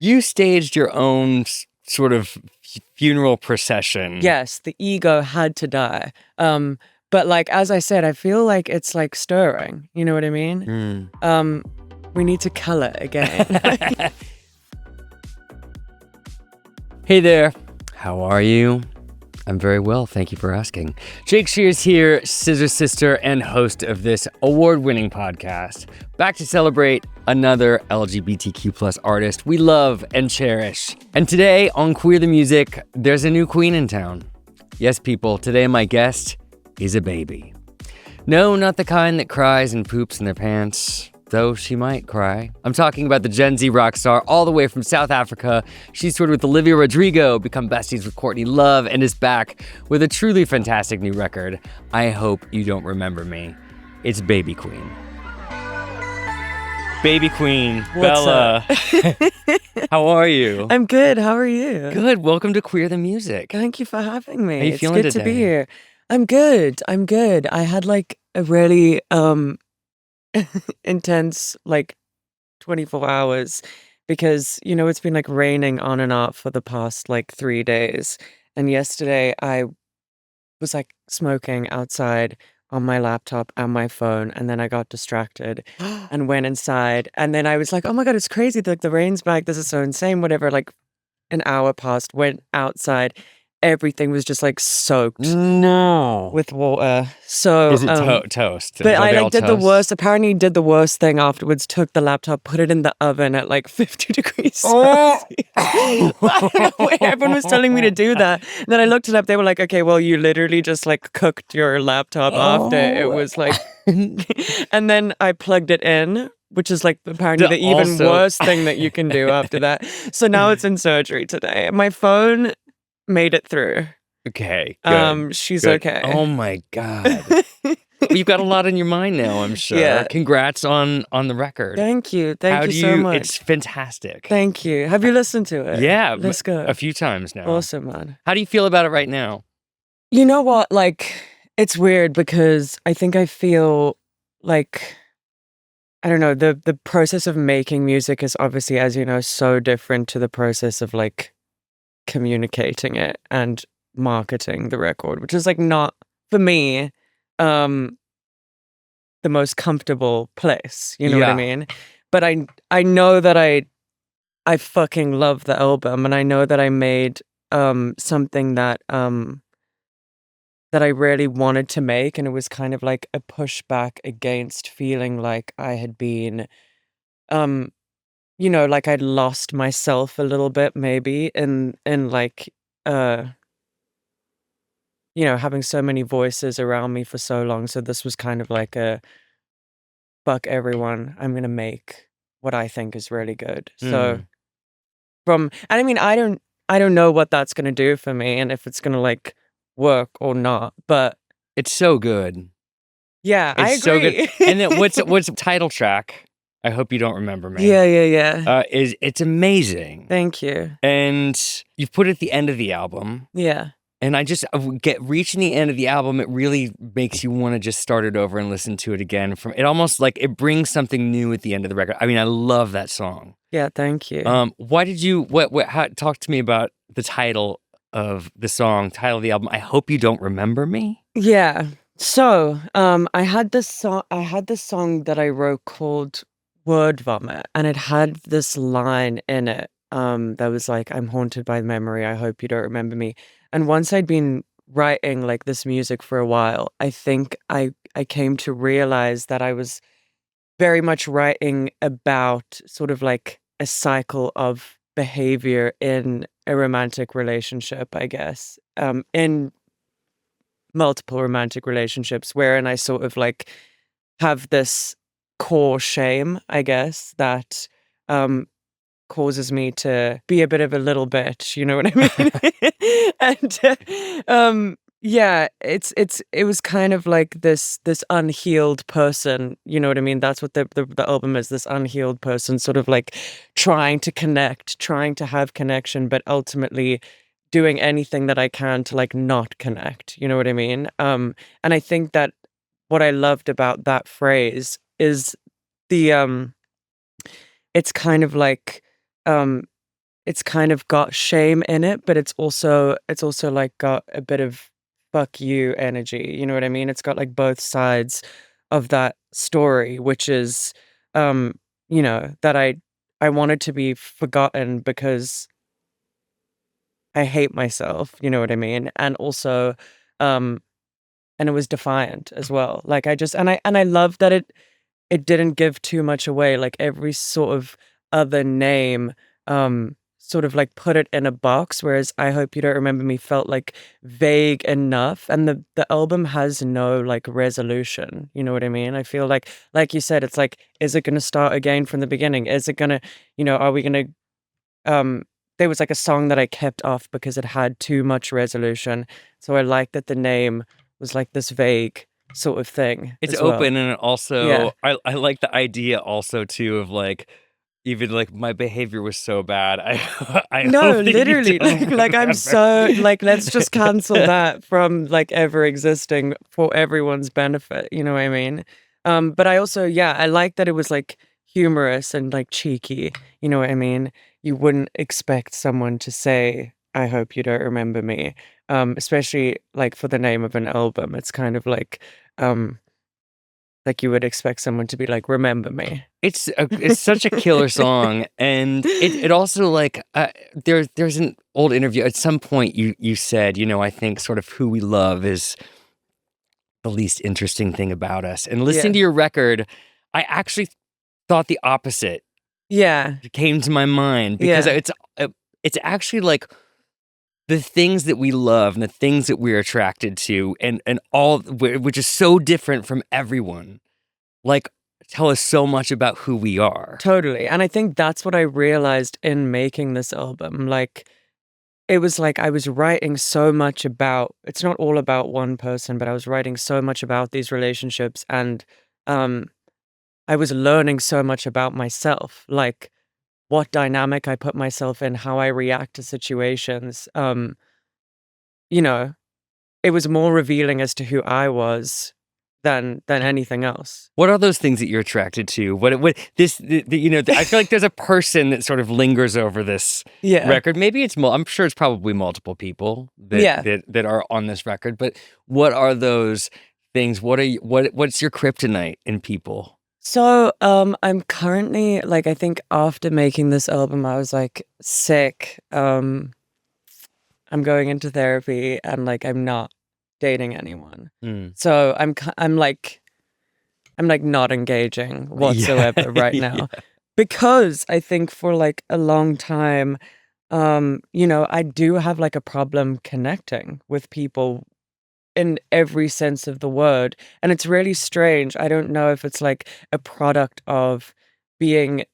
You staged your own sort of funeral procession. Yes, the ego had to die. But like as I said, I feel like it's like stirring. You know what I mean? We need to color again. Hey there. How are you? I'm very well, thank you for asking. Jake Shears here, Scissor Sister and host of this award-winning podcast, back to celebrate another LGBTQ plus artist we love and cherish. And today on Queer the Music, there's a new queen in town. Yes, people, today my guest is a baby. No, not the kind that cries and poops in their pants, though she might cry. I'm talking about the Gen Z rock star all the way from South Africa. She's toured with Olivia Rodrigo, become besties with Courtney Love, and is back with a truly fantastic new record. I hope you don't remember me. It's Baby Queen. Baby Queen, What's Bella. How are you? I'm good. How are you? Good. Welcome to Queer the Music. Thank you for having me. How you It's feeling good to be today? here. I'm good. I had like a really intense like 24 hours because it's been like raining on and off for the past like 3 days. And yesterday I was like smoking outside on my laptop and my phone, and then I got distracted and went inside, and then I was like, oh my god, it's crazy, like the rain's back, this is so insane, whatever. Like an hour passed, went outside, everything was just like soaked No. with water. So Is it toast? but Are I they all like did the toast? worst. Apparently, did the worst thing afterwards. Took the laptop, put it in the oven at like 50 degrees Oh. Celsius. I don't know why everyone was telling me to do that. And then I looked it up. They were like, "Okay, well, you literally just like cooked your laptop after it was like." And then I plugged it in, which is like apparently the even Also- worse thing that you can do after that. So now it's in surgery today. My phone made it through. Okay, good. She's Good. okay. Oh my God. Well, you've got a lot on your mind now, I'm sure. Yeah. Congrats on the record. Thank you. Thank How you do so much. It's fantastic. Thank you. Have you listened to it? Yeah, Let's go. a few times now. Awesome, man. How do you feel about it right now? You know what? Like, it's weird because I think I feel like, I don't know, the process of making music is obviously, as you know, so different to the process of like communicating it and marketing the record, which is like not, for me, the most comfortable place. You know what I Yeah. mean? But I know that I fucking love the album, and I know that I made something that that I really wanted to make, and it was kind of like a pushback against feeling like I had been like I'd lost myself a little bit maybe in like having so many voices around me for so long. So this was kind of like a fuck everyone, I'm gonna make what I think is really good. So and I mean, I don't know what that's gonna do for me and if it's gonna like work or not, but It's so good. yeah, I It's so agree. good. And then what's the title track? I hope you don't remember me. Yeah. It's amazing. Thank you. And you've put it at the end of the album. Yeah. And I just reaching the end of the album, it really makes you want to just start it over and listen to it again. It almost like it brings something new at the end of the record. I mean, I love that song. Yeah, thank you. Why did you talk to me about the title of the song, title of the album? I hope you don't remember me. Yeah. So, I had this song that I wrote called Word Vomit, and it had this line in it that was like, I'm haunted by memory, I hope you don't remember me. And once I'd been writing like this music for a while, I think I came to realize that I was very much writing about sort of like a cycle of behavior in a romantic relationship, I guess. In multiple romantic relationships wherein I sort of like have this core shame, I guess, that causes me to be a bit of a little bitch, you know what I mean? And yeah, it was kind of like this unhealed person, you know what I mean? That's what the album is, this unhealed person sort of like trying to connect, trying to have connection, but ultimately doing anything that I can to like not connect, you know what I mean? And I think that what I loved about that phrase is the it's kind of like it's kind of got shame in it, but it's also like got a bit of fuck you energy. You know what I mean? It's got like both sides of that story, which is that I wanted to be forgotten because I hate myself, you know what I mean? And also um and it was defiant as well. Like I just and I love that it didn't give too much away. Like every sort of other name sort of like put it in a box, whereas I Hope You Don't Remember Me felt like vague enough. And the album has no like resolution. You know what I mean? I feel like you said, it's like, is it gonna start again from the beginning? Is it gonna, are we gonna um there was like a song that I kept off because it had too much resolution. So I like that the name was like this vague sort of thing It's as well. open, and it Yeah. also I like the idea also too of like, even like my behavior was so bad. I No, hope that you literally, don't like I'm remember. so like let's just cancel that from like ever existing for everyone's benefit, you know what I mean? But I also, yeah, I like that it was like humorous and like cheeky, you know what I mean? You wouldn't expect someone to say, I hope you don't remember me. Especially like for the name of an album. It's kind of um like you would expect someone to be like, remember me. It's such a killer song, and it also like there's an old interview at some point you said, I think sort of who we love is the least interesting thing about us. And listening Yeah. to your record, I actually thought the opposite Yeah. came to my mind, because Yeah. it's actually like the things that we love and the things that we're attracted to, and all which is so different from everyone, like, tell us so much about who we are. Totally. And I think that's what I realized in making this album. Like, it was like I was writing so much about, it's not all about one person, but I was writing so much about these relationships, and um I was learning so much about myself, like what dynamic I put myself in, how I react to situations. You know, it was more revealing as to who I was than anything else. What are those things that you're attracted to? What this I feel like there's a person that sort of lingers over this Yeah. record. Maybe I'm sure it's probably multiple people Yeah. that are on this record, but what are those things? What's your kryptonite in people? So, I'm currently like, I think after making this album, I was like sick. I'm going into therapy and like I'm not dating anyone. Mm. So I'm like not engaging Yeah. whatsoever right Yeah. now, because I think for like a long time, I do have like a problem connecting with people in every sense of the word. And it's really strange. I don't know if it's like a product of doing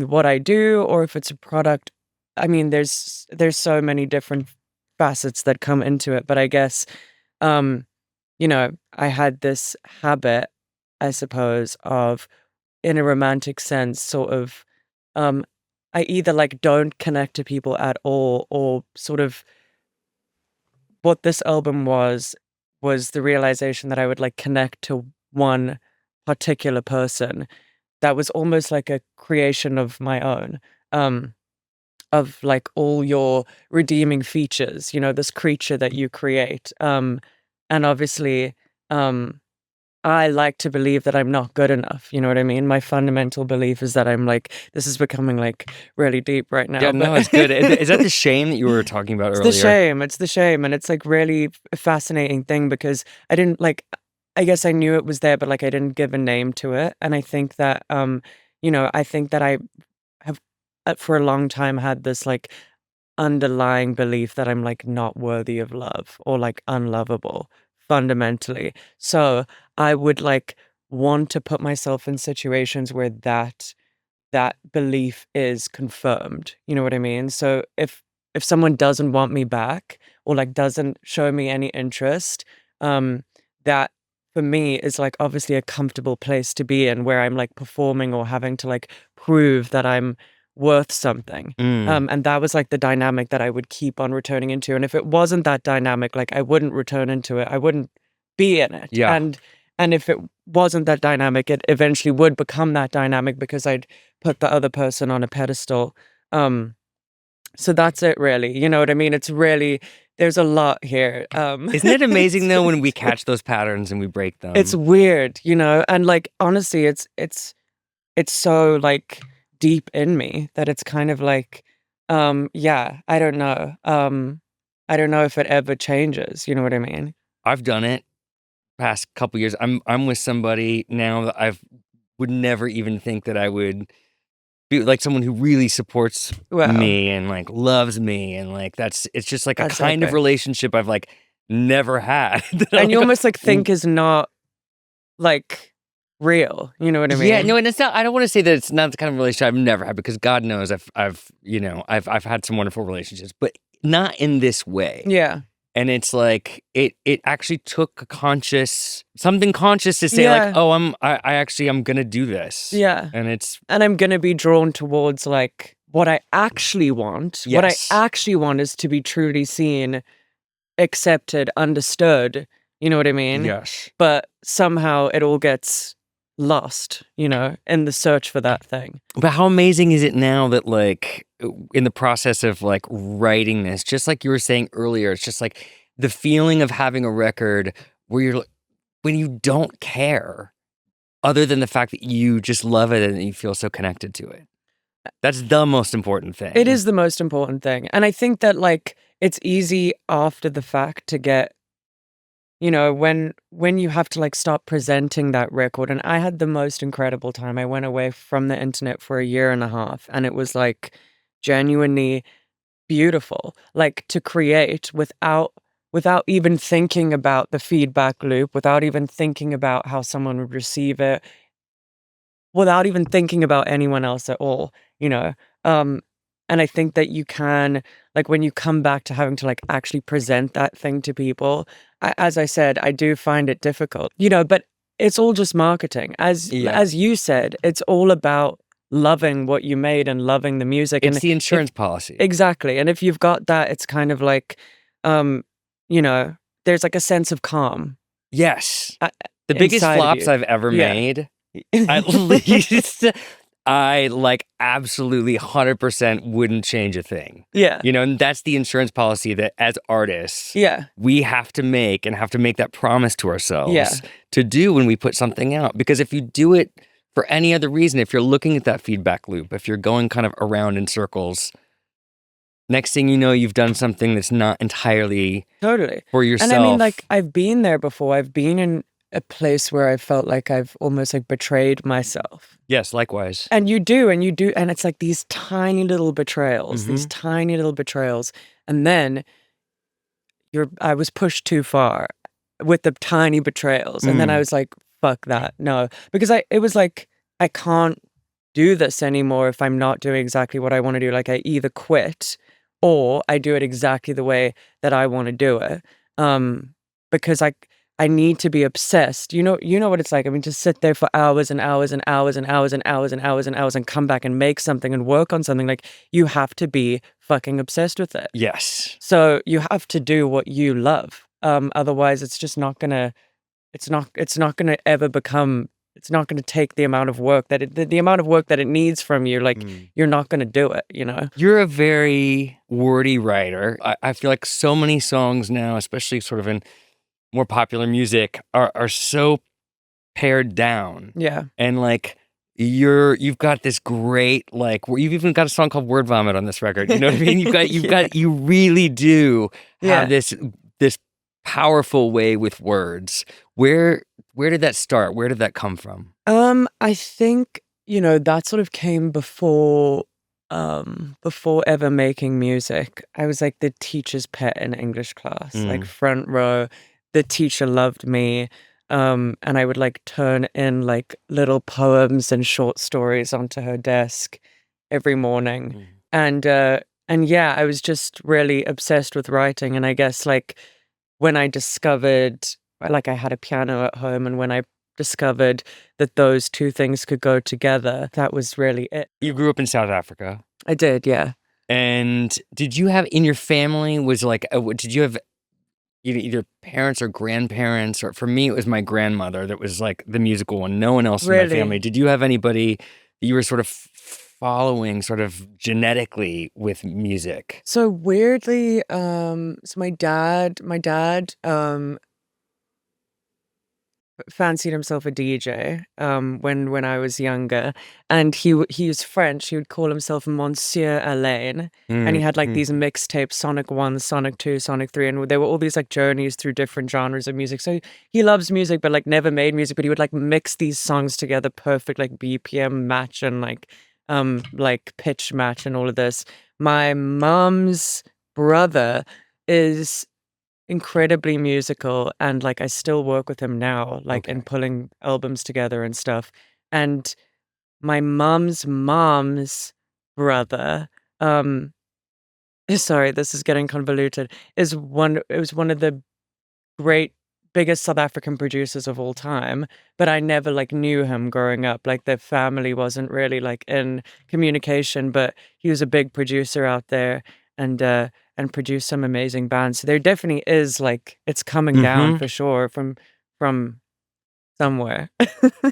what I do, or if it's a product. I mean, there's so many different facets that come into it, but I guess um I had this habit, I suppose, of, in a romantic sense, sort of um I either like don't connect to people at all, or sort of what this album was the realization that I would like connect to one particular person that was almost like a creation of my own, um, of like all your redeeming features, this creature that you create. And obviously, um, I like to believe that I'm not good enough. You know what I mean? My fundamental belief is that I'm like, this is becoming like really deep right Yeah, now, but no, it's good. Is that the shame that you were talking about it's the earlier? shame. It's the shame. And it's like really a fascinating thing, because I didn't like, I guess I knew it was there, but like I didn't give a name to it. And I think that, I think that I have for a long time had this like underlying belief that I'm like not worthy of love, or like unlovable fundamentally. So I would like want to put myself in situations where that belief is confirmed. You know what I mean? So if someone doesn't want me back, or like doesn't show me any interest, that for me is like obviously a comfortable place to be in, where I'm like performing or having to like prove that I'm worth something. Mm, And that was like the dynamic that I would keep on returning into. And if it wasn't that dynamic, like I wouldn't return into it. I wouldn't be in it. yeah. And if it wasn't that dynamic, it eventually would become that dynamic, because I'd put the other person on a pedestal. Um, So that's it really. You know what I mean? It's really there's a lot here. Isn't it amazing though when we catch those patterns and we break them? It's weird, you know, and like honestly, it's so like deep in me that it's kind of like, yeah, I don't know. I don't know if it ever changes. You know what I mean? I've done it past couple years. I'm with somebody now that I would never even think that I would be like someone who really supports Wow, me and like loves me and like it's just like a that's kind of epic. relationship I've like never had. that I'm And you like, almost like think is not like real. You know what I yeah, no, mean? and it's not. I don't want to say that it's not the kind of relationship I've never had because God knows I've had some wonderful relationships, but not in this way. Yeah, And it's like it actually took something conscious to say like, yeah, oh, I'm gonna do this. yeah. And it's And I'm gonna be drawn towards like what I actually want. What I yes. actually want is to be truly seen, accepted, understood. You know what I mean? Yes. But somehow it all gets lost, you know, in the search for that thing. But how amazing is it now that like in the process of like writing this, just like you were saying earlier, it's just like the feeling of having a record where you're like, when you don't care other than the fact that you just love it and you feel so connected to it. That's the most important thing. It is the most important thing. And I think that like it's easy after the fact to get, you know, when you have to like stop presenting that record. And I had the most incredible time. I went away from the internet for a year and a half and it was like genuinely beautiful, like to create without even thinking about the feedback loop, without even thinking about how someone would receive it, without even thinking about anyone else at all, you know? Um, and I think that you can, like, when you come back to having to, like, actually present that thing to people, as I said, I do find it difficult, you know, but it's all just marketing. Yeah. As you said, it's all about loving what you made and loving the music. It's And the if insurance policy. exactly. And if you've got that, it's kind of like, um, you know, there's like a sense of calm Yes. uh, The biggest inside of flops you. I've ever Yeah. made, at least I like absolutely 100% wouldn't change a thing. Yeah. You know, and that's the insurance policy that as artists, Yeah. we have to make and have to make that promise to ourselves Yeah. to do when we put something out. Because if you do it for any other reason, if you're looking at that feedback loop, if you're going kind of around in circles, next thing you know, you've done something that's not entirely Totally. for yourself. And I mean, like, I've been there before. I've been in a place where I felt like I've almost like betrayed myself. Yes, likewise. And you do, and it's like these tiny little betrayals, these tiny little betrayals. And then I was pushed too far with the tiny betrayals. And then I was like, fuck that. No. Because it was like, I can't do this anymore if I'm not doing exactly what I want to do. Like I either quit or I do it exactly the way that I want to do it. Because I need to be obsessed. You know what it's like. I mean, to sit there for hours and hours and hours and hours and hours and hours and hours and come back and make something and work on something. Like you have to be fucking obsessed with it. Yes. So you have to do what you love. Otherwise it's just not gonna it's not gonna ever become it's not gonna take the amount of work that the amount of work that it needs from you, like you're not gonna do it, you know? You're a very wordy writer. I feel like so many songs now, especially sort of in more popular music, are so pared down. Yeah. And like you've got this great like you've even got a song called Word Vomit on this record. You know what I mean? You really do have this powerful way with words. Where did that start? Where did that come from? I think, you know, that sort of came before ever making music. I was like the teacher's pet in English class, like front row. The teacher loved me. And I would like turn in like little poems and short stories onto her desk every morning. And yeah, I was just really obsessed with writing. And I guess like when I discovered, like I had a piano at home, and when I discovered that those two things could go together, that was really it. You grew up in South Africa. I did, yeah. And did you have in your family did you have either parents or grandparents, or for me it was my grandmother that was like the musical one, no one else in my Really? family. Did you have anybody that you were sort of following sort of genetically with music? So weirdly, so my dad fancied himself a DJ when I was younger, and he was French. He would call himself Monsieur Alain, and he had like Mm-hmm. these mixtapes: Sonic One, Sonic Two, Sonic Three, and there were all these like journeys through different genres of music. So he loves music, but like never made music. But he would like mix these songs together, perfect like BPM match and like pitch match and all of this. My mom's brother is incredibly musical, and like I still work with him now, like in Okay. pulling albums together and stuff. And my mom's brother, um sorry, this is getting convoluted, is one it was one of the great biggest South African producers of all time, but I never like knew him growing up. Like their family wasn't really like in communication, but he was a big producer out there and produced some amazing bands. So there definitely is like it's coming down Mm-hmm. for sure from somewhere.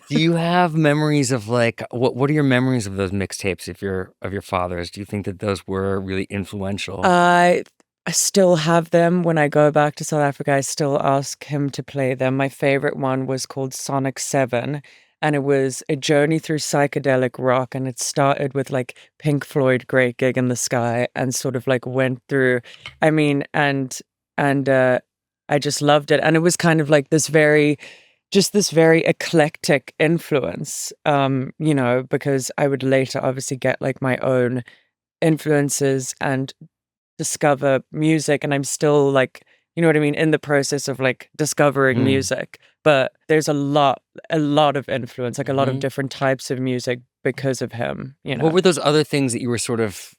Do you have memories of like what are your memories of those mixtapes of your father's? Do you think that those were really influential? I I still have them when I go back to South Africa. I still ask him to play them. My favorite one was called Sonic 7, and it was a journey through psychedelic rock, and it started with like Pink Floyd Great Gig in the Sky and sort of like went through I mean and I just loved it, and it was kind of like this very eclectic influence, because I would later obviously get like my own influences and discover music, and I'm still like, you know what I mean, in the process of like discovering Mm. music. But there's a lot of influence, like a lot of Hmm. different types of music because of him, you What know. were those other things that you were sort of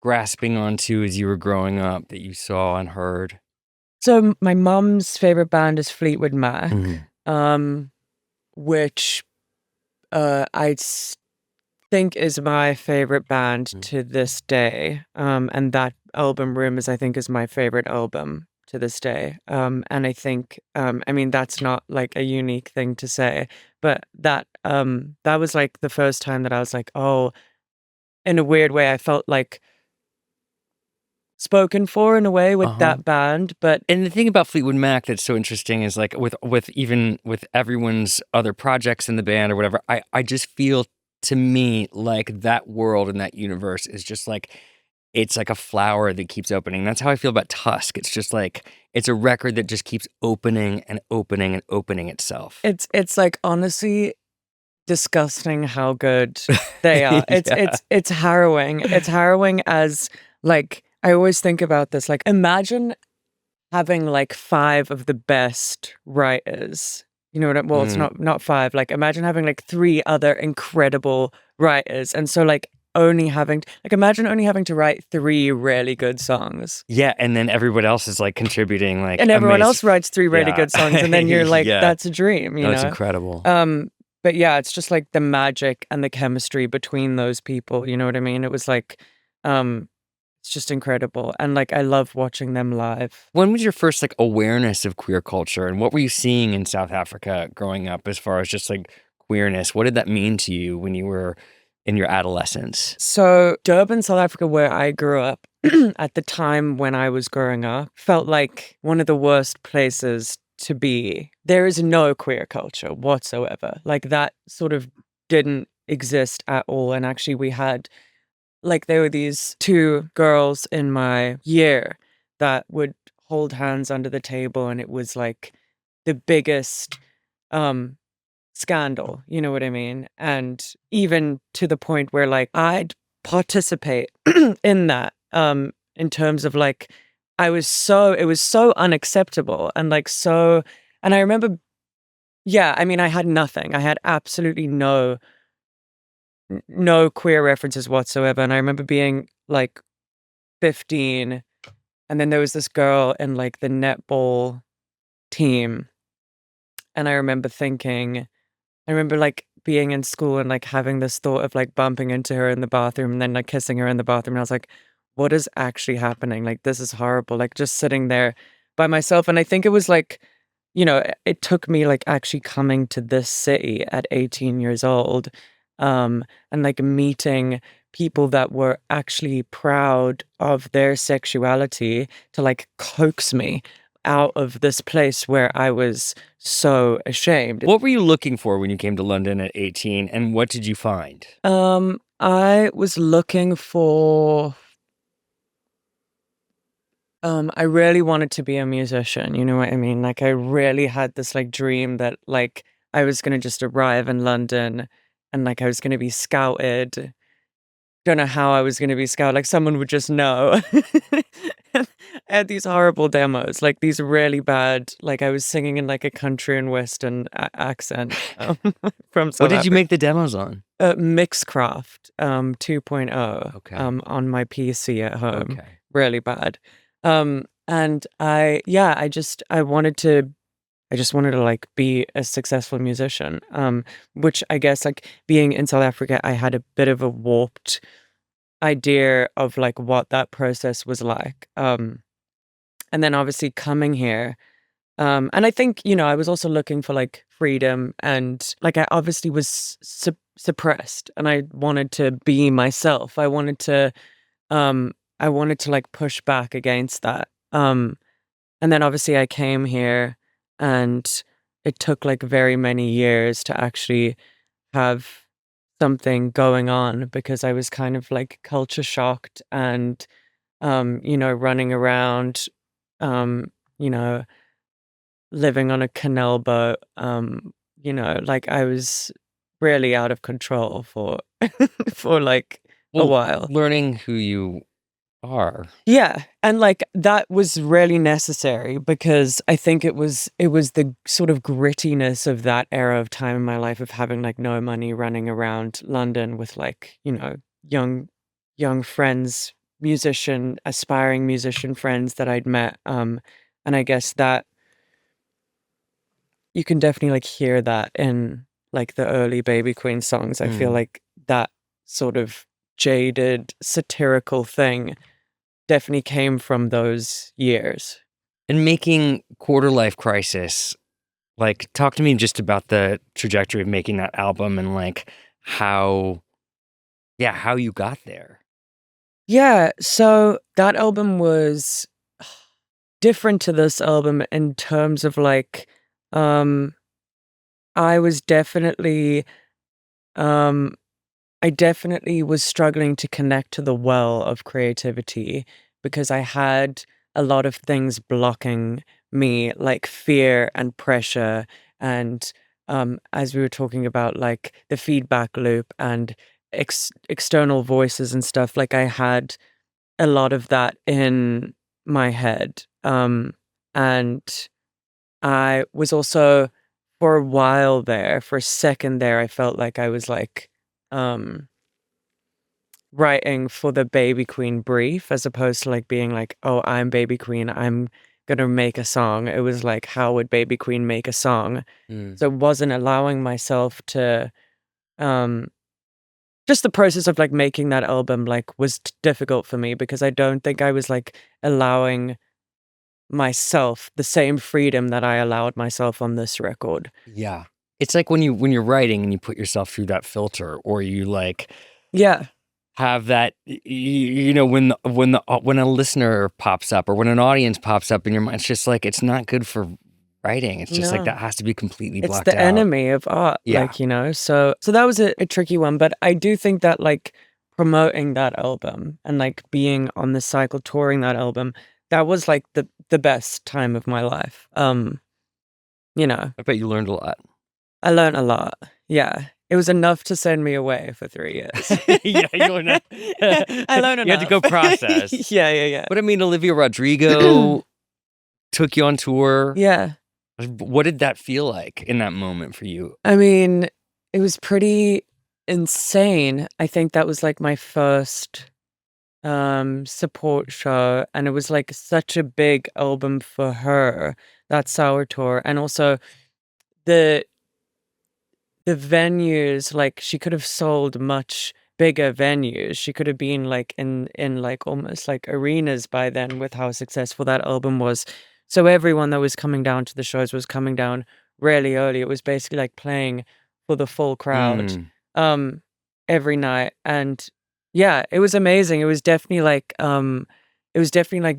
grasping onto as you were growing up that you saw and heard? So my mum's favorite band is Fleetwood Mac, Mhm. um, which I think is my favorite band Mm. to this day. And that album Rumors, I think, is my favorite album to this day. And I think, I mean, that's not like a unique thing to say, but that was like the first time that I was like, oh, in a weird way, I felt like spoken for in a way with Uh-huh. that band. But And the thing about Fleetwood Mac that's so interesting is like with even with everyone's other projects in the band or whatever, I just feel to me like that world and that universe is just like it's like a flower that keeps opening. That's how I feel about Tusk. It's just like it's a record that just keeps opening and opening and opening itself. it's like honestly disgusting how good they are. It's Yeah. it's it's harrowing. It's harrowing as like I always think about this. Like imagine having like five of the best writers. You know what well, it's Mm. not five. Like imagine having like three other incredible writers. And so like only having like imagine only having to write three really good songs. Yeah, and then everyone else is like contributing like And everyone amazing. else writes three really Yeah. good songs, and then you're like, Yeah. that's a dream, you No, it's know? incredible. Um, but yeah, it's just like the magic and the chemistry between those people, you know what I mean? It was like, um, it's just incredible. And like I love watching them live. When was your first like awareness of queer culture and what were you seeing in South Africa growing up as far as just like queerness? What did that mean to you when you were in your adolescence? So Durban, South Africa, where I grew up at the time when I was growing up, felt like one of the worst places to be. There is no queer culture whatsoever. Like that sort of didn't exist at all. And actually we had like there were these two girls in my year that would hold hands under the table, and it was like the biggest um scandal, you know what I mean? And even to the point where like I'd participate in that in terms of like it was so unacceptable and like so and I remember yeah, I mean I had nothing. I had absolutely no queer references whatsoever, and I remember being like 15, and then there was this girl in like the netball team, and I remember like being in school and like having this thought of like bumping into her in the bathroom and then like kissing her in the bathroom. And I was like, what is actually happening? Like, this is horrible. Like, just sitting there by myself. And I think it was like, it took me like actually coming to this city at 18 years old and like meeting people that were actually proud of their sexuality to like coax me out of this place where I was so ashamed. What were you looking for when you came to London at 18, and what did you find? I was looking for I really wanted to be a musician, you know what I mean? Like I really had this like dream that like I was gonna just arrive in London and like I was gonna be scouted. Don't know how I was gonna be scouted, like someone would just know. I had these horrible demos, like these really bad, like I was singing in like a country and western accent from What South did you Africa. make the demos on? Mixcraft 2.0 Okay. on my PC at home. Okay. Really bad. And I just wanted to like be a successful musician. Which I guess like being in South Africa, I had a bit of a warped idea of like what that process was like. And then obviously coming here, and I think, you know, I was also looking for like freedom and like I obviously was suppressed and I wanted to be myself. I wanted to like push back against that. And then obviously I came here and it took like very many years to actually have something going on because I was kind of like culture shocked and you know, running around, you know, living on a canal boat, you know, like I was really out of control for for like a Well, while. learning who you are. Yeah, and like that was really necessary because I think it was the sort of grittiness of that era of time in my life of having like no money running around London with like, you know, young friends, aspiring musician friends that I'd met. And I guess that you can definitely like hear that in like the early Baby Queen songs. I feel like that sort of jaded satirical thing definitely came from those years. And making Quarter Life Crisis, like, talk to me just about the trajectory of making that album and like how you got there. Yeah, so that album was different to this album in terms of like um I was definitely um I definitely was struggling to connect to the well of creativity because I had a lot of things blocking me, like fear and pressure. And as we were talking about, like the feedback loop and external voices and stuff, like I had a lot of that in my head. And I was also, for a while there, for a second there, I felt like I was like, um, writing for the Baby Queen brief as opposed to like being like, oh, I'm Baby Queen, I'm gonna make a song. It was like, how would Baby Queen make a song? So it wasn't allowing myself to, um, just the process of like making that album like was difficult for me because I don't think I was like allowing myself the same freedom that I allowed myself on this record. Yeah. It's like when you're writing and you put yourself through that filter, or you like Yeah. have that, you know, when a listener pops up or when an audience pops up in your mind, it's just like, it's not good for writing. It's just like No. that has to be completely It's blocked the out. enemy of art, Yeah. like, you know? So that was a tricky one, but I do think that, like, promoting that album and, like, being on the cycle, touring that album, that was, like, the best time of my life. You know, I bet you learned a lot. I learned a lot. Yeah. It was enough to send me away for 3 years. Yeah, you learned that. I learned enough. You had to go process. Yeah. But I mean, Olivia Rodrigo took you on tour. Yeah. What did that feel like in that moment for you? I mean, it was pretty insane. I think that was, like, my first support show, and it was like such a big album for her, that Sour Tour. And also the venues, like she could have sold much bigger venues. She could have been like in like almost like arenas by then with how successful that album was. So everyone that was coming down to the shows was coming down really early. It was basically like playing for the full crowd. every night. And yeah, it was amazing. It was definitely like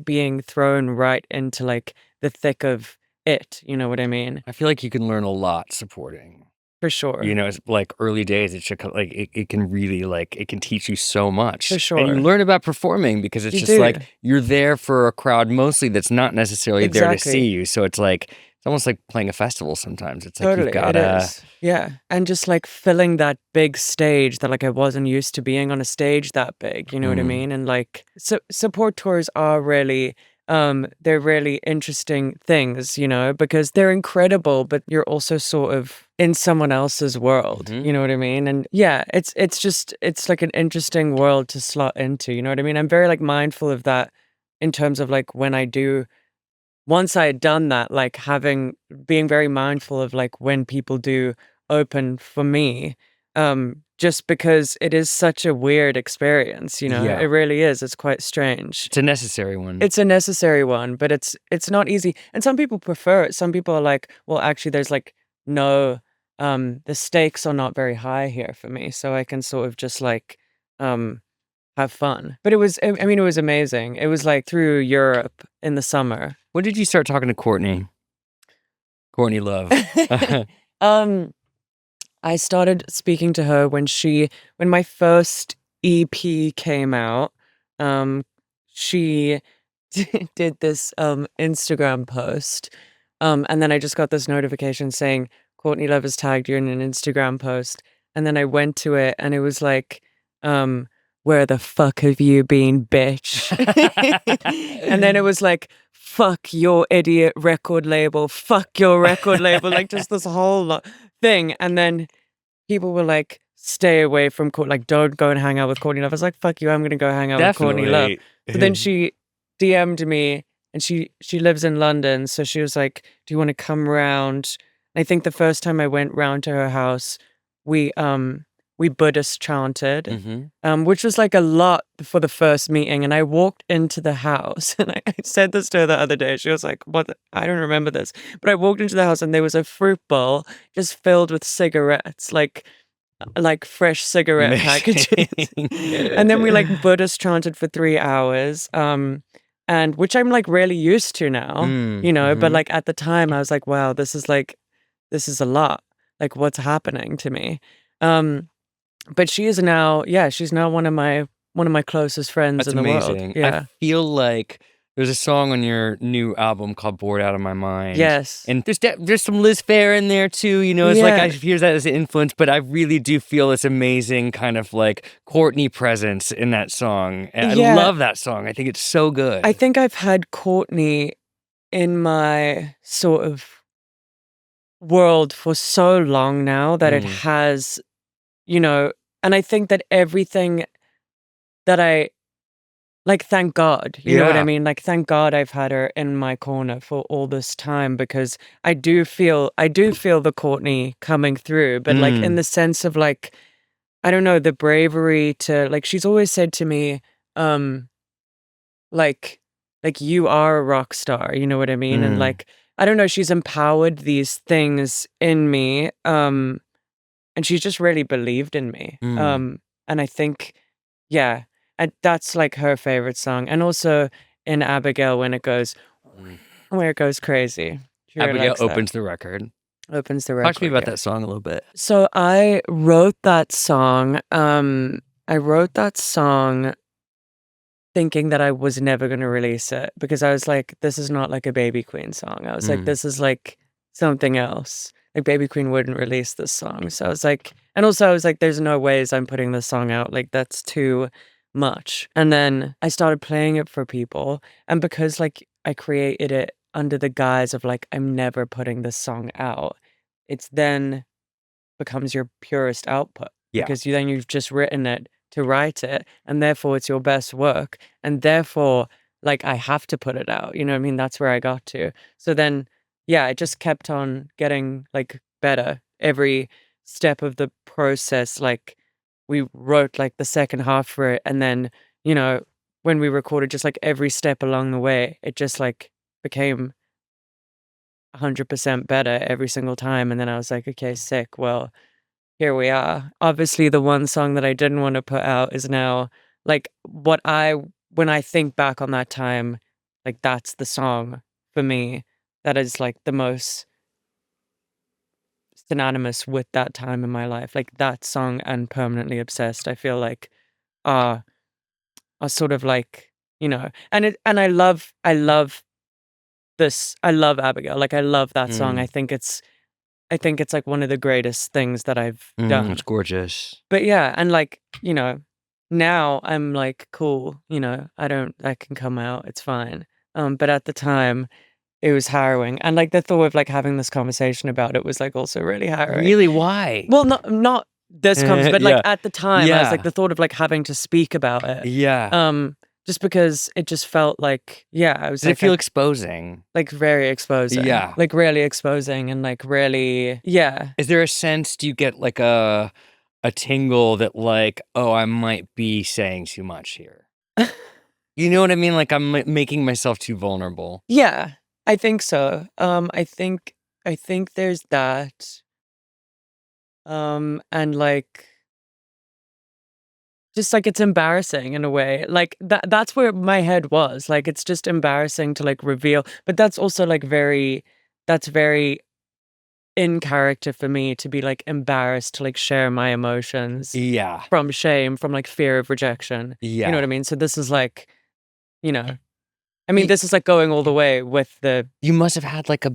being thrown right into like the thick of it, you know what I mean? I feel like you can learn a lot supporting. For sure. It's like early days, it should like it can really like it can teach you so much. For And you sure. learn about performing because it's You just like do. you're there for a crowd mostly that's not necessarily there to see Exactly. you. So it's like it's almost like playing a festival sometimes. It's like you've Totally, it gotta is. Yeah, and just, like, filling that big stage that, like, I wasn't used to being on a stage that big, you know what I mm, mean? And, like, support tours are really, they're really interesting things, you know, because they're incredible, but you're also sort of in someone else's world, mhm. you know what I mean? And, yeah, it's, like, an interesting world to slot into, you know what I mean? I'm very, like, mindful of that in terms of, like, when I do once I had done that, like, being very mindful of, like, when people do open for me, just because it is such a weird experience, you know? It Yeah. really is, it's quite strange. It's a necessary one. It's a necessary one, but it's not easy, and some people prefer it. Some people are like, "Well, actually, there's, like, no the stakes are not very high here for me, so I can sort of just, like, um, have fun." But I mean, it was amazing. It was, like, through Europe in the summer. When did you start talking to Courtney? Courtney Love. Um, I started speaking to her when my first EP came out. Um, she did this Instagram post. And then I just got this notification saying Courtney Love has tagged you in an Instagram post. And then I went to it and it was like, um, where the fuck have you been, bitch? And then it was like, fuck your idiot record label, fuck your record label, like just this whole thing. And then people were like, stay away from like, don't go and hang out with Courtney Love. I was like, fuck you, I'm gonna go hang out with Courtney Love. Definitely. So then she DM'd me and she lives in London. So she was like, do you want to come round? And I think the first time I went round to her house, we we Buddhist chanted, Mhm. which was like a lot for the first meeting. And I walked into the house and I said this to her the other day. She was like, what? I don't remember this. But I walked into the house and there was a fruit bowl just filled with cigarettes, like fresh cigarette packages. And then we like Amazing. Buddhist chanted for 3 hours. And which I'm like really used to now, you know, but Mhm. like at the time I was like, wow, this is a lot. Like what's happening to me? Um, but she is now, yeah, she's now one of my closest friends That's in the world. amazing. I Yeah. feel like there's a song on your new album called "Bored Out of My Mind," Yes. and there's some Liz Phair in there too. It's like I Yeah. hear that as an influence, but I really do feel this amazing kind of like Courtney presence in that song. And I Yeah. love that song. I think it's so I good. think I've had Courtney in my sort of world for so long now that it Mm. has, you know, and I think that everything that I like, thank God, you know what I Yeah. mean? Like, thank God I've had her in my corner for all this time because I do feel the Courtney coming through, but like in Mm. the sense of like, I don't know, the bravery to like she's always said to me, um, like you are a rock star, you know what I mean? And Mm. like, I don't know, she's empowered these things in me. And she's just really believed in me. Mm. And I think, yeah, and that's like her favorite song. And also in Abigail Mm. where it goes crazy. She really Abigail likes that. opens the record. Opens the Talk to me record, about yeah. that song a little bit. So I wrote that song. I wrote that song thinking that I was never gonna release it because I was like, this is not like a Baby Queen song. I was like, Mm. this is like something else. Like Baby Queen wouldn't release this song. So I was like, and also I was like, there's no ways I'm putting this song out. Like that's too much. And then I started playing it for people. And because like I created it under the guise of like, I'm never putting this song out, it's then becomes your purest output Yeah. because you've just written it to write it and therefore it's your best work and therefore like I have to put it out, you know what I mean? That's where I got to. So then yeah, I just kept on getting like better every step of the process. Like we wrote like the second half for it and then, you know, when we recorded just like every step along the way, it just like became 100% better every single time and then I was like, okay, sick. Well, here we are. Obviously, the one song that I didn't want to put out is now like when I think back on that time, like that's the song for me that is like the most synonymous with that time in my life. Like that song and Permanently Obsessed, I feel like are sort of like, and I love this. I love Abigail. Like I love that song. Mm. I think it's like one of the greatest things that I've done. It's gorgeous. But yeah, and like, now I'm like, cool, I can come out, it's fine. But at the time, it was harrowing. And like the thought of like having this conversation about it was like also really harrowing. Really? Why? Well, not this conversation, but like Yeah. at the time, I was Yeah. like the thought of like having to speak about it. Yeah. Just because it just felt like, I was Did it like, feel exposing? like very exposing. Yeah. Like really exposing and like really, yeah. Is there a sense, do you get like a tingle that like, oh, I might be saying too much here? You know what I mean? Like I'm making myself too vulnerable. Yeah, I think so. I think there's that. And like just like it's embarrassing in a way. Like that's where my head was. Like it's just embarrassing to like reveal, but that's also like that's very in character for me to be like embarrassed to like share my emotions Yeah. from shame, from like fear of rejection. Yeah. You know what I mean? So this is like, I mean, this is like going all the way with the. You must have had like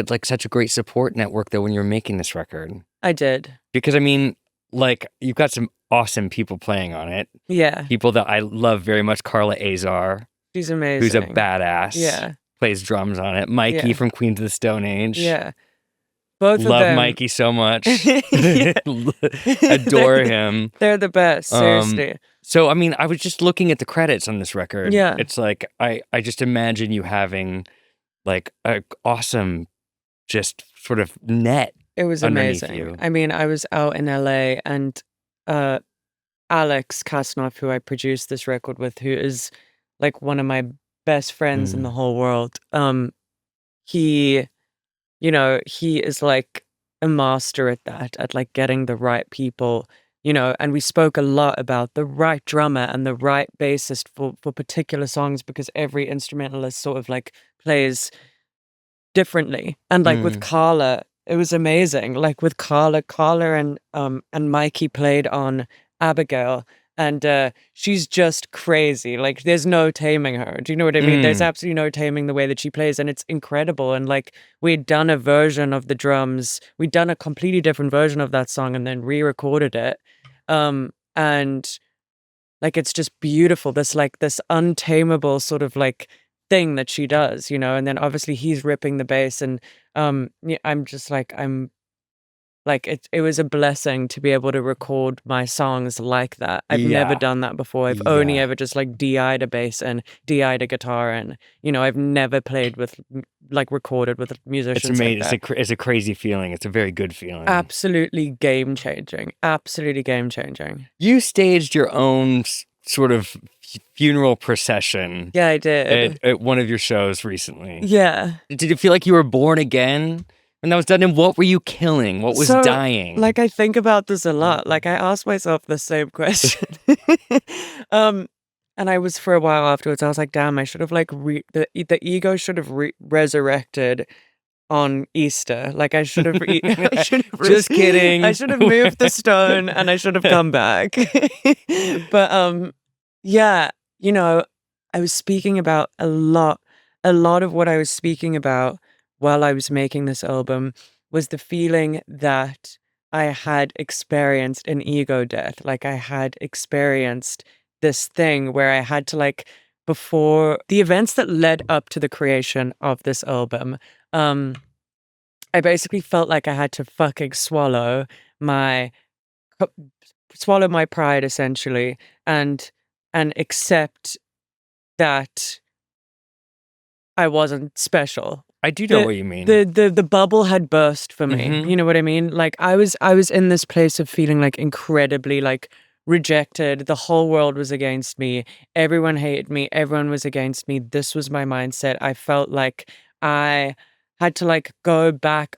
like such a great support network though when you were making this record. I did. Because I mean, like you've got some awesome people playing on it. Yeah. People that I love very much. Carla Azar. She's amazing. Who's a badass. Yeah. Plays drums on it. Mikey from Queens of the Stone Age. Yeah. Both love of them. Mikey so much. Adore him. They're the best, seriously. So, I mean, I was just looking at the credits on this record. Yeah. It's like, I just imagine you having like an awesome, just sort of net. It was underneath amazing. you. I mean, I was out in LA and Alex Kasnoff, who I produced this record with, who is like one of my best friends in the whole world. He is like a master at that, at like getting the right people, and we spoke a lot about the right drummer and the right bassist for particular songs because every instrumentalist sort of like plays differently. And like with Carla, it was amazing. Like with Carla and Mikey played on Abigail. And she's just crazy. Like there's no taming her. Do you know what I mean? There's absolutely no taming the way that she plays, and it's incredible. And like we'd done a version of the drums, we'd done a completely different version of that song, and then re-recorded it. And like it's just beautiful. This untamable sort of like thing that she does, And then obviously he's ripping the bass, and I'm just like it was a blessing to be able to record my songs like that. I've never done that before. I've only ever just like DI'd a bass and DI'd a guitar, and I've never played with recorded with musicians. It's amazing. Like that. It's a crazy feeling. It's a very good feeling. Absolutely game changing. Absolutely game changing. You staged your own sort of funeral procession. Yeah, I did. At one of your shows recently. Yeah. Did it feel like you were born again when that was done? And what were you killing? What was dying? Like I think about this a lot. Like I asked myself the same question. And I was for a while afterwards. I was like, damn, I should have like the ego should have resurrected on Easter. Like I should have. Just kidding. I should have moved the stone and I should have come back. But yeah, I was speaking about a lot of what I was speaking about while I was making this album was the feeling that I had experienced an ego death. Like I had experienced this thing where I had to like, before the events that led up to the creation of this album, I basically felt like I had to fucking swallow my pride essentially and accept that I wasn't special. I do know what you mean. The bubble had burst for me. You know what I mean? Like I was in this place of feeling like incredibly like rejected. The whole world was against me. Everyone hated me. Everyone was against me. This was my mindset. I felt like I had to like go back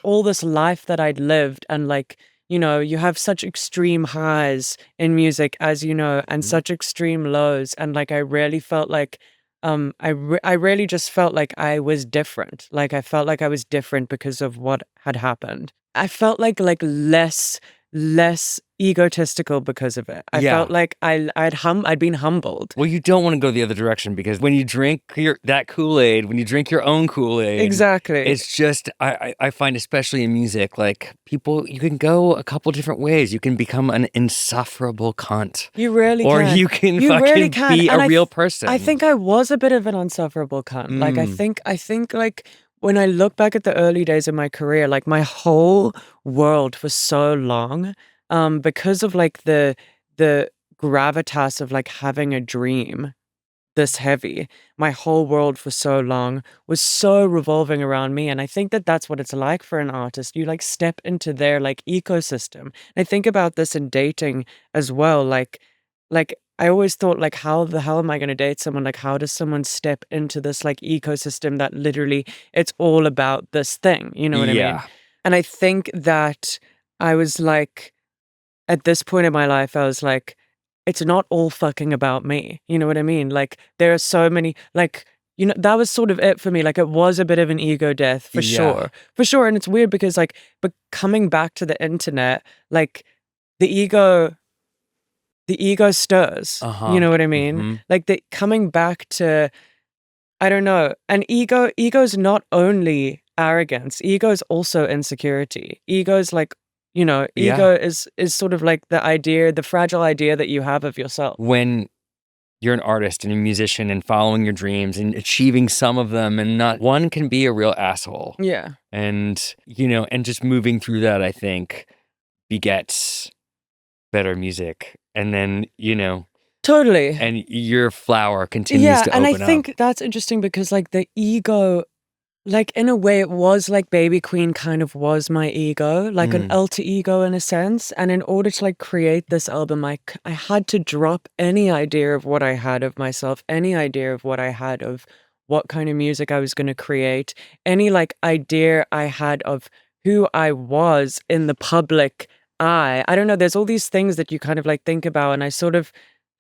all this life that I'd lived and like, you know, you have such extreme highs in music, as you know, and such extreme lows. And like, I really felt like, I really just felt like I was different. Like, I felt like I was different because of what had happened. I felt like less egotistical because of it. I Yeah. felt like I'd been humbled. Well, you don't want to go the other direction, because when you drink that Kool-Aid, when you drink your own Kool-Aid, Exactly. it's just, I find, especially in music, like, people, you can go a couple different ways. You can become an insufferable cunt. You really Or can. you can You fucking really can. be And a real person. I think I was a bit of an unsufferable cunt. Like, I think like when I look back at the early days of my career, like my whole world for so long, because of like the gravitas of like having a dream this heavy, my whole world for so long was so revolving around me. And I think that that's what it's like for an artist. You like step into their like ecosystem. And I think about this in dating as well. Like I always thought, like, how the hell am I going to date someone? Like, how does someone step into this like ecosystem that literally it's all about this thing? You know what I mean? Yeah. And I think that I was like, at this point in my life, I was like, it's not all fucking about me. You know what I mean? Like, there are so many, like, you know, that was sort of it for me. Like, it was a bit of an ego death for Yeah. sure. For sure. And it's weird because, like, but coming back to the internet, like, the ego stirs. Uh-huh. You know what I mean? Mhm. Like, the coming back to, I don't know. And ego's not only arrogance, ego's also insecurity. Ego's like, you know, Yeah. ego is sort of like the idea, the fragile idea that you have of yourself. When you're an artist and a musician and following your dreams and achieving some of them, and not one can be a real asshole. Yeah. And, you know, and just moving through that, I think, begets better music. And then, you know, Totally. and your flower continues Yeah, to and open I up. think that's interesting because like the ego, like in a way it was like Baby Queen kind of was my ego, like an alter ego in a sense. And in order to like create this album, I had to drop any idea of what I had of myself, any idea of what I had of what kind of music I was going to create, any like idea I had of who I was in the public eye. I don't know, there's all these things that you kind of like think about, and I sort of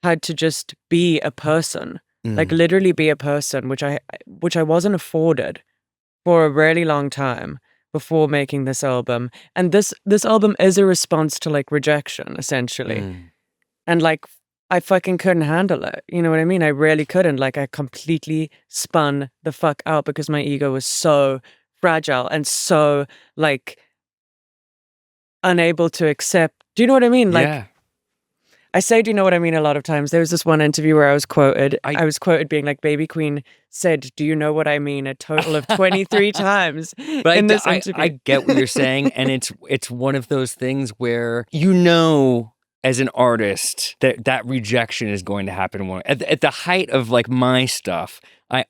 had to just be a person, like literally be a person, which I wasn't afforded for a really long time before making this album. And this album is a response to like rejection, essentially. And like I fucking couldn't handle it. You know what I mean? I really couldn't. Like I completely spun the fuck out because my ego was so fragile and so like unable to accept. Do you know what I mean? Like yeah. I say, do you know what I mean? A lot of times. There was this one interview where I was quoted. I was quoted being like, Baby Queen said, do you know what I mean? A total of 23 times But in this interview. I get what you're saying. And it's one of those things where, you know, as an artist, that rejection is going to happen. At the height of like my stuff, I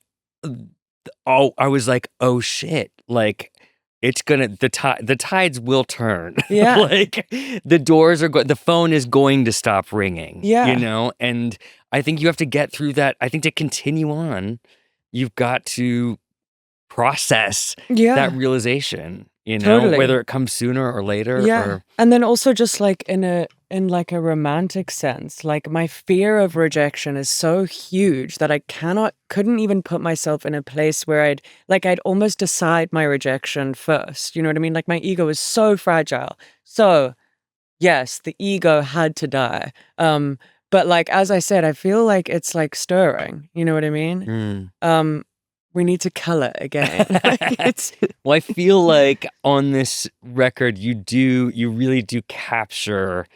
was like, oh shit, like, it's gonna, the tides will turn. Yeah. Like the phone is going to stop ringing. Yeah. You know, and I think you have to get through that. I think to continue on, you've got to process that realization, you know, Totally. whether it comes sooner or later. Yeah. Or, And then also just like in like a romantic sense, like my fear of rejection is so huge that I couldn't even put myself in a place where I'd almost decide my rejection first. You know what I mean? Like my ego is so fragile. So yes, the ego had to die. But like, as I said, I feel like it's like stirring. You know what I mean? We need to color again. Well, I feel like on this record, you really do capture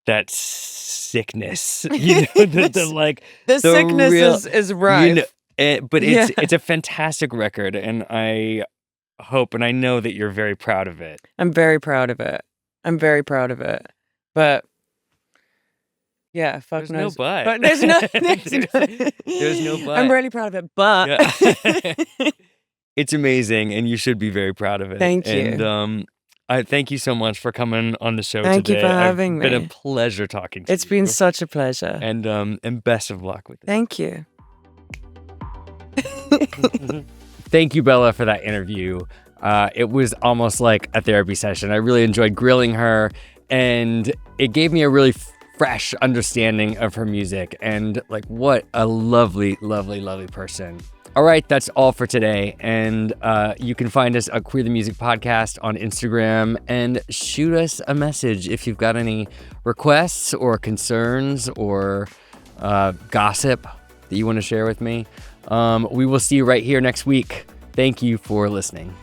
that sickness. You know, the sickness real, is rife. You know, but it's a fantastic record, and I hope and I know that you're very proud of it. I'm very proud of it. But yeah, fuck There's knows. no but. But there's no there's no but. I'm really proud of it, but Yeah. It's amazing, and you should be very proud of it. Thank you. And I thank you so much for coming on the show Thank you today. for having It's been me. a pleasure talking to you. It's been such a pleasure. And best of luck with it. Thank you. Thank you, Bella, for that interview. It was almost like a therapy session. I really enjoyed grilling her and it gave me a really fresh understanding of her music, and like, what a lovely, lovely, lovely person. All right, that's all for today, and you can find us at Queer the Music Podcast on Instagram, and shoot us a message if you've got any requests or concerns or gossip that you want to share with me. We will see you right here next week. Thank you for listening.